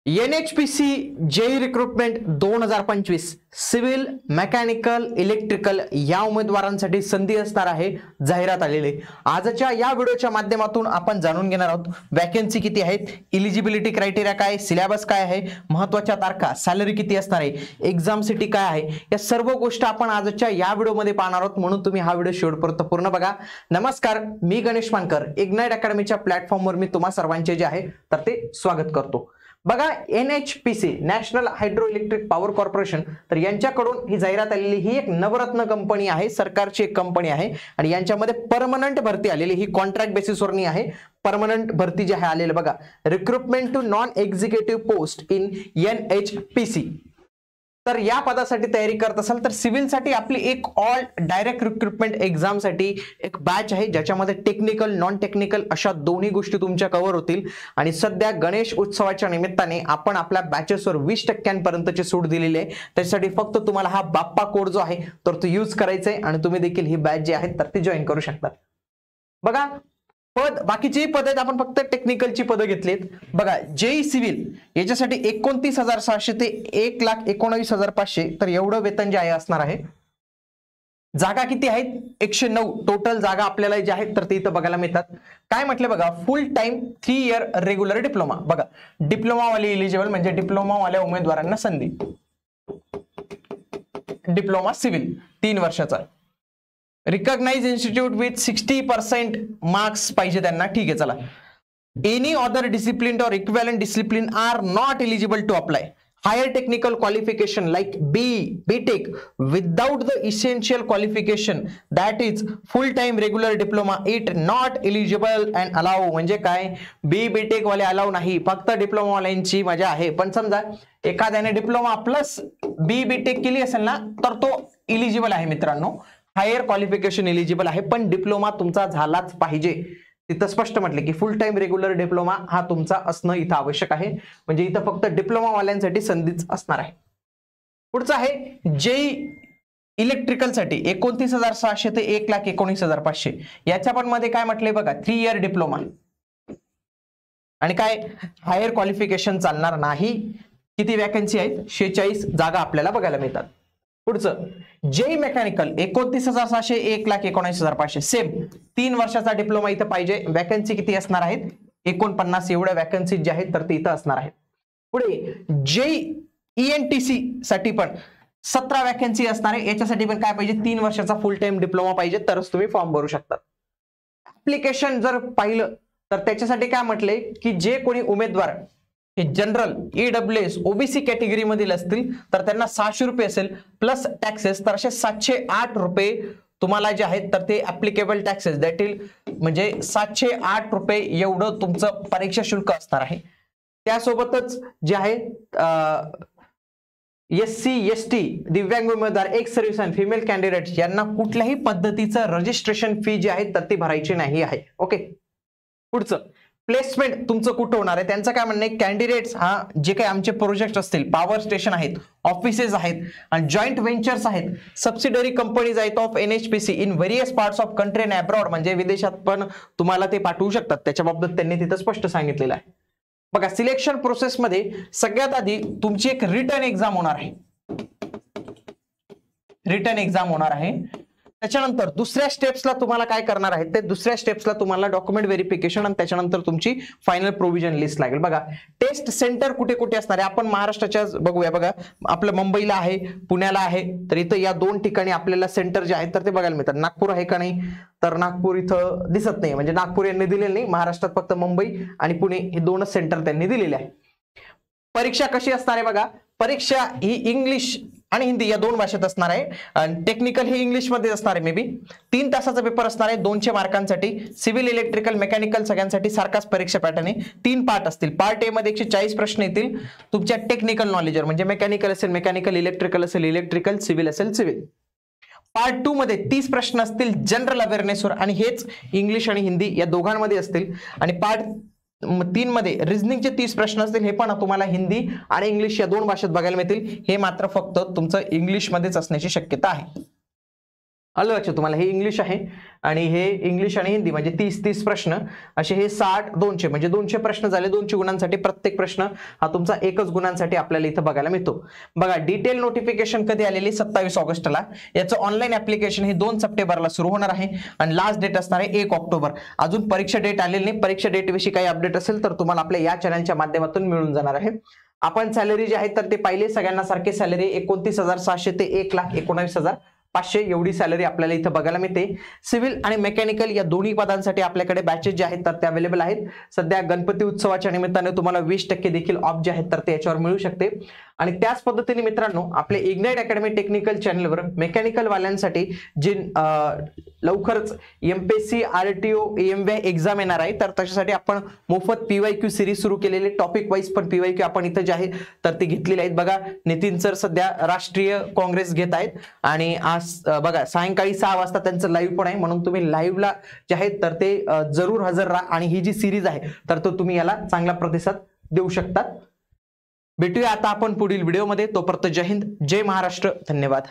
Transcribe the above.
NHPC JE recruitment 2025 civil, mechanical, electrical या उमेदवारांसाठी संधी असणार आहे, जाहिरात आलेली आहे। आजच्या या व्हिडिओच्या माध्यमातून आपण जाणून घेणार आहोत वॅकन्सी किती आहेत, एलिजिबिलिटी क्रायटेरिया काय, सिलेबस काय आहे, महत्त्वाच्या तारखा, सॅलरी किती असणार आहे, एक्झाम सिटी काय आहे, या सर्व गोष्टी आपण आजच्या या व्हिडिओमध्ये पाहणार आहोत, म्हणून तुम्ही हा व्हिडिओ शेवटपर्यंत पूर्ण बघा। नमस्कार, मी गणेश मानकर, इग्नाइट अकॅडमीच्या प्लॅटफॉर्मवर मी तुम्हा सर्वांचे जे आहे तर ते स्वागत करतो। बघा, NHPC national hydro electric power corporation तर यांच्याकडून ही जाहिरात आलेली ही एक नवरत्न कंपनी आहे, सरकारची एक कंपनी आहे आणि यांच्यामध्ये परमनंट भरती आलेली, ही कॉन्ट्रॅक्ट बेसिसवर नाही आहे, परमनंट भरती जे आहे आलेलं बघा। Recruitment to non executive post in NHPC तर या पदासाठी तयारी करत असाल तर सिव्हिल साठी आपली एक ऑल डायरेक्ट रिक्रुटमेंट एक्झाम साठी एक बॅच आहे, ज्याच्यामध्ये टेक्निकल, नॉन टेक्निकल अशा दोन्ही गोष्टी तुमच्या कव्हर होतील। आणि सध्या गणेश उत्सवाच्या निमित्ताने आपण आपल्या बॅचेसवर 20% सूट दिलेली आहे, त्यासाठी फक्त तुम्हाला हा बाप्पा कोड जो आहे तर तो यूज करायचा आहे आणि तुम्ही देखील ही बॅच जी आहे तर ती जॉईन करू शकता। बघा, पद बाकीची पद आहेत, आपण फक्त टेक्निकलची पदं घेतलीत। बघा, जेई सिव्हिल याच्यासाठी 29,600 ते 1,19,500 तर एवढं वेतन जे आहे असणार आहे। जागा किती आहेत? 109 टोटल जागा आपल्याला जे आहेत तर ते इथं बघायला मिळतात। काय म्हटलं बघा, फुल टाइम 3 इयर रेग्युलर डिप्लोमा। बघा, डिप्लोमा वाले एलिजिबल म्हणजे डिप्लोमा वाल्या उमेदवारांना संधी, डिप्लोमा सिव्हिल 3 वर्षाचा। रिकॉग्नाइज इन्स्टिट्यूट विथ 60% मार्क्स पाहिजे त्यांना, ठीक आहे चला। Any other discipline or equivalent discipline are not eligible to apply higher technical qualification like BTech without the essential qualification that is full time regular diploma it not eligible and allow. म्हणजे काय, BTech वाले allow नाही, फक्त diploma वाल्यांची मजा आहे। पण समजा एखाद्याने डिप्लोमा प्लस BTech केली असेल ना तर तो एलिजिबल आहे मित्रांनो, हायर क्वालिफिकेशन एलिजिबल आहे, पण डिप्लोमा तुमचा झालाच पाहिजे। तिथं स्पष्ट म्हटले की फुल टाइम रेग्युलर डिप्लोमा हा तुमचा असणं इथं आवश्यक आहे, म्हणजे इथं फक्त डिप्लोमा वाल्यांसाठी संधीच असणार आहे। पुढचं आहे जेई इलेक्ट्रिकल साठी 29,600 ते 1,19,500 याच्या पण मध्ये काय म्हटले बघा, 3 इयर डिप्लोमा आणि काय हायर क्वालिफिकेशन चालणार नाही। किती वॅकन्सी आहेत? 46 जागा आपल्याला बघायला मिळतात। पुढचं जेई मेकॅनिकल 29,600 1,19,500 सेम 3 वर्षाचा डिप्लोमा इथं पाहिजे। वॅकन्सी किती असणार आहेत? 49 एवढ्या वॅकन्सी जे आहेत तर ते इथं असणार आहेत। पुढे जेई ENTC साठी पण 17 वॅकन्सी असणार आहे, याच्यासाठी पण काय पाहिजे? 3 वर्षाचा फुल टाइम डिप्लोमा पाहिजे तरच तुम्ही फॉर्म भरू शकता। ऍप्लिकेशन जर पाहिलं तर त्याच्यासाठी काय म्हटले की जे कोणी उमेदवार हे जनरल EWS OBC कॅटेगरी मधील असतील तर त्यांना 600 रुपये असेल प्लस टॅक्सेस, तर असे 708 रुपये तुम्हाला जे आहेत तर ते ऍप्लिकेबल टॅक्सेस दॅट इल म्हणजे 708 रुपये एवढं तुमचं परीक्षा शुल्क असणार आहे। त्यासोबतच जे आहे SC ST दिव्यांग उमेदवार, एक्स सर्व्हिसमॅन, फिमेल कॅन्डिडेट यांना कुठल्याही पद्धतीचं रजिस्ट्रेशन फी जी आहे तर ती भरायची नाही आहे। ओके, पुढचं प्लेसमेंट तुमचं कुठं होणार आहे? त्यांचं काय म्हणणं आहे, कॅन्डिडेट्स हा जे काही आमचे प्रोजेक्ट असतील, पॉवर स्टेशन आहेत, ऑफिसेस आहेत आणि जॉईंट व्हेंचर्स आहेत, सबसिडरी कंपनीज आहेत of NHPC in various parts of country and abroad, म्हणजे विदेशात पण तुम्हाला ते पाठवू शकतात, त्याच्या बाबतीत त्यांनी तिथं स्पष्ट सांगितलेलं आहे। बघा, सिलेक्शन प्रोसेस मध्ये सगळ्यात आधी तुमची एक रिटर्न एक्झाम होणार आहे, रिटर्न एक्झाम होणार आहे। त्याच्यानंतर दुसऱ्या स्टेप्सला तुम्हाला काय करणार आहे, ते दुसऱ्या स्टेप्सला तुम्हाला डॉक्युमेंट व्हेरिफिकेशन आणि त्याच्यानंतर तुमची फायनल प्रोव्हिजन लिस्ट लागेल। बघा, टेस्ट सेंटर कुठे कुठे असणार आहे आपण महाराष्ट्राच्या बघूया। बघा, आपलं मुंबईला आहे, पुण्याला आहे, तर इथं या 2 ठिकाणी आपल्याला सेंटर जे आहेत तर ते बघायला मिळतात। नागपूर आहे का नाही, तर नागपूर इथं दिसत नाही, म्हणजे नागपूर यांनी दिलेलं नाही, महाराष्ट्रात फक्त मुंबई आणि पुणे हे 2च सेंटर त्यांनी दिलेले आहे। परीक्षा कशी असणार आहे बघा, परीक्षा ही इंग्लिश आणि हिंदी या 2 भाषेत असणार आहे। टेक्निकल हे इंग्लिश मध्ये असणार आहे, मे बी 3 तासाचा पेपर असणार आहे 200 मार्कांसाठी। सिव्हिल, इलेक्ट्रिकल, मेकॅनिकल सगळ्यांसाठी सारखाच परीक्षा पॅटर्न आहे। 3 पार्ट असतील, पार्ट ए मध्ये 140 प्रश्न येतील तुमच्या टेक्निकल नॉलेजवर, म्हणजे मेकॅनिकल असेल मेकॅनिकल, इलेक्ट्रिकल असेल इलेक्ट्रिकल, सिव्हिल असेल सिव्हिल। पार्ट 2 मध्ये 30 प्रश्न असतील जनरल अवेअरनेसवर आणि हेच इंग्लिश आणि हिंदी या दोघांमध्ये असतील। आणि पार्ट 3 मध्ये रिझनिंगचे 30 प्रश्न असतील, हे पण तुम्हाला हिंदी आणि इंग्लिश या 2 भाषेत बघायला मिळतील, हे मात्र फक्त तुमचं इंग्लिश मध्येच असण्याची शक्यता आहे। आलं लक्षात तुम्हाला? हे इंग्लिश आहे आणि हे इंग्लिश आणि हिंदी म्हणजे 30 प्रश्न असे हे 60 200 म्हणजे 200 प्रश्न झाले 200 गुणांसाठी. प्रत्येक प्रश्न हा तुमचा एकच गुणांसाठी आपल्याला इथं बघायला मिळतो. बघा डिटेल नोटिफिकेशन कधी आलेली 27 ऑगस्टला. याचं ऑनलाईन ऍप्लिकेशन हे 2 सप्टेंबरला सुरू होणार आहे आणि लास्ट डेट असणार आहे 1 ऑक्टोबर. अजून परीक्षा डेट आलेली नाही. परीक्षा डेट विषयी काही अपडेट असेल तर तुम्हाला आपल्या या चॅनलच्या माध्यमातून मिळून जाणार आहे. आपण सॅलरी जे आहे तर ते पाहिले सगळ्यांना सारखे सॅलरी 29,700 ते 1,19,500 एवढी सॅलरी आपल्याला इथं बघायला मिळते. सिव्हिल आणि मेकॅनिकल या दोन्ही पदांसाठी आपल्याकडे बॅचेस जे आहेत तर ते अवेलेबल आहेत. सध्या गणपती उत्सवाच्या निमित्ताने तुम्हाला 20% देखील ऑफ जे आहेत तर ते याच्यावर मिळू शकते. आणि त्याच पद्धतीने मित्रांनो आपले इग्नाइट अकॅडमी टेक्निकल चॅनलवर मेकॅनिकल वाल्यांसाठी जे लवकरच MPSC RTO AMVI एक्झाम येणार आहे तर त्याच्यासाठी आपण मोफत PYQ सिरीज सुरू केलेली. टॉपिक वाईज पण PYQ आपण इथं जे आहे तर ते घेतलेले आहेत. बघा नितीन सर सध्या राष्ट्रीय काँग्रेस घेत आहेत आणि आज बघा सायंकाळी 6 वाजता त्यांचं लाईव्ह पण आहे म्हणून तुम्ही लाईव्हला जे आहेत तर ते जरूर हजर राहा आणि ही जी सिरीज आहे तर तो तुम्ही याला चांगला प्रतिसाद देऊ शकता. भेटूया आता आपण पुढील व्हिडिओमध्ये. तोपर्यंत जय हिंद, जय महाराष्ट्र, धन्यवाद.